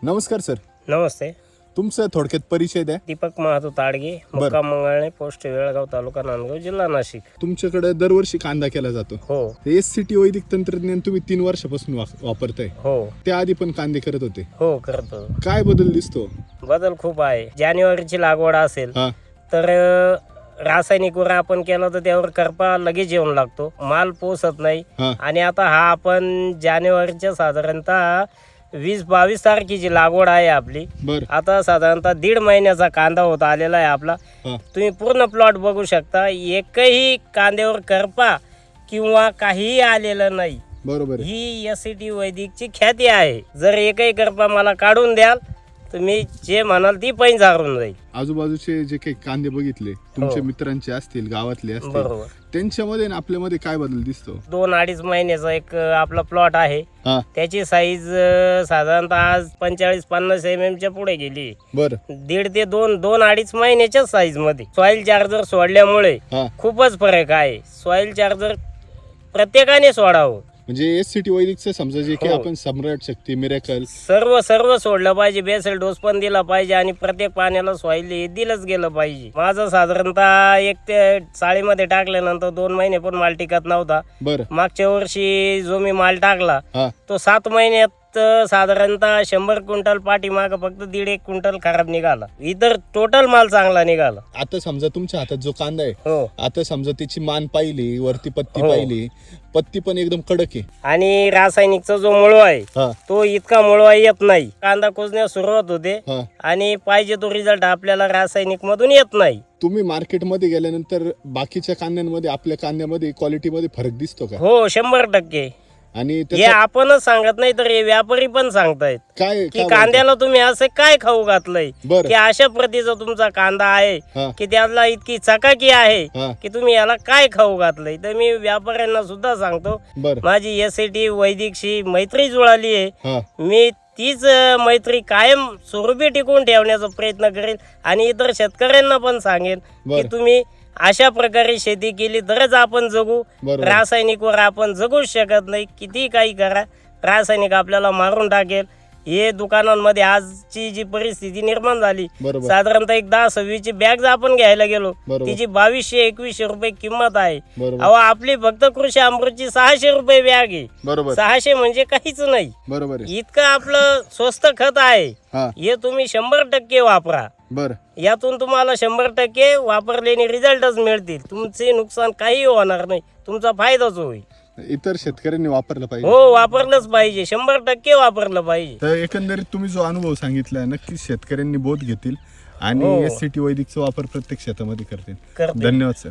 नमस्कार सर, नमस्ते. तुमचा थोडक्यात परिचय द्या. दीपक महातो ताडगे, मुक्काम मंगळणे, पोस्ट वेळगाव, तालुका नांदगाव, जिल्हा नाशिक. तुमच्याकडे दरवर्षी कांदा केला जातो. हो SCT वैदिक तंत्रज्ञान तुम्ही 3 वर्षापासून वापरताय. हो त्याआधी पण कांदे करत होते. हो करतो. काय बदल दिसतो? बदल खूप आहे. जानेवारीची लागवड असेल हा तर रासायनिकवर आपण केलं तर त्यावर करपा लगेच येऊन लागतो, माल पोसत नाही. हा आणि आता हा आपण जानेवारीच्या साधारणतः 20-22 तारखेची लागवड आहे आपली. बर आता साधारणतः 1.5 महिन्याचा कांदा होत आलेला आहे आपला. हा तुम्ही पूर्ण प्लॉट बघू शकता, एकही कांद्यावर करपा किंवा काहीही आलेलं नाही. बरोबर आहे. ही SCT वैदिकची ख्याती आहे. जर एकही करपा मला काढून द्याल तर मी जे म्हणाल ती पैन झारून जाईल. आजूबाजूचे जे काही कांदे बघितले तुमच्या हो. मित्रांचे असतील, गावातले असतील, बरोबर. त्यांच्यामध्ये आणि आपल्यामध्ये काय बदल दिसतो? 2-2.5 महिन्याचा एक आपला प्लॉट आहे. हा त्याची साईज साधारणतः आज 45-50 mm च्या पुढे गेली. बर 1.5 ते 2-2.5 महिन्याच्या साईज मध्ये सॉइल चार्जर सोडल्यामुळे हा खूपच फरक आहे. सॉइल चार्जर प्रत्येकाने सोडावं. म्हणजे SCT वैदिकचं समजा जे काही हो. आपण सम्राट शक्ती, मिरॅकल सर्व सोडलं पाहिजे. बेसल डोस पण दिला पाहिजे आणि प्रत्येक पाण्याला सॉइल हे दिलंच गेलं पाहिजे. माझं साधारणतः एक ते चाळीमध्ये टाकल्यानंतर 2 महिने पण माल टिकत नव्हता. बर मागच्या वर्षी जो मी माल टाकला हा तो 7 महिन्यात साधारणतः 100 क्विंटल पाठीमाग फक्त 1.5 क्विंटल खराब निघाला. इतर टोटल माल चांगला निघाला. आता समजा तुमच्या हातात जो कांदा आहे, हो आता समजा त्याची मान पाहिली, वरती पत्ती हो. पाहिली, पत्ती पण एकदम कडक आहे. आणि रासायनिकचा जो मुळवा आहे हा तो इतका मुळवा येत नाही. कांदा कुजण्यास सुरुवात होते हा आणि पाहिजे तो रिझल्ट आपल्याला रासायनिक मधून येत नाही. तुम्ही मार्केटमध्ये गेल्यानंतर बाकीच्या कांद्यांमध्ये आपल्या कांद्यामध्ये क्वालिटीमध्ये फरक दिसतो का? हो 100%. आणि हे त्याचा आपणच सांगत नाही तर हे व्यापारी पण सांगतायत काय की कांद्याला तुम्ही असं काय खाऊ घातलंय बर की अशा प्रतीचा तुमचा कांदा आहे हा की त्याला इतकी चकाकी आहे हा की तुम्ही याला काय खाऊ घातलंय. तर मी व्यापाऱ्यांना सुद्धा सांगतो, बर माझी SCT वैदिकशी मैत्री जुळाली आहे. हा मी तीच मैत्री कायम स्वरूपी टिकवून ठेवण्याचा प्रयत्न करेन आणि इतर शेतकऱ्यांना पण सांगेन की बर तुम्ही अशा प्रकारे शेती केली तरच आपण जगू. बरोबर रासायनिकवर आपण जगूच शकत नाही. किती काही करा, रासायनिक आपल्याला मारून टाकेल. हे दुकानांमध्ये आजची जी परिस्थिती निर्माण झाली, बरोबर साधारणतः एक 10-26 ची बॅग आपण घ्यायला गेलो, बरोबर तिची 2200-2100 रुपये किंमत आहे. बरोबर अहो आपली फक्त कृषी अमृतची 600 रुपये बॅग आहे. बरोबर 600 म्हणजे काहीच नाही. बरोबर आहे. इतकं आपलं स्वस्त खत आहे. हा हे तुम्ही 100% वापरा. बर यातून तुम्हाला 100% वापरलेले रिझल्टच मिळतील. तुमचे नुकसान काही होणार नाही, तुमचा फायदाच होईल. इतर शेतकऱ्यांनी वापरलं पाहिजे. हो वापरलंच पाहिजे, 100% वापरलं पाहिजे. तर एकंदरीत तुम्ही जो अनुभव सांगितलाय नक्कीच शेतकऱ्यांनी बोध घेतील आणि हो. SCT वैदिकचा वापर प्रत्येक शेतामध्ये करतील. करते. धन्यवाद सर.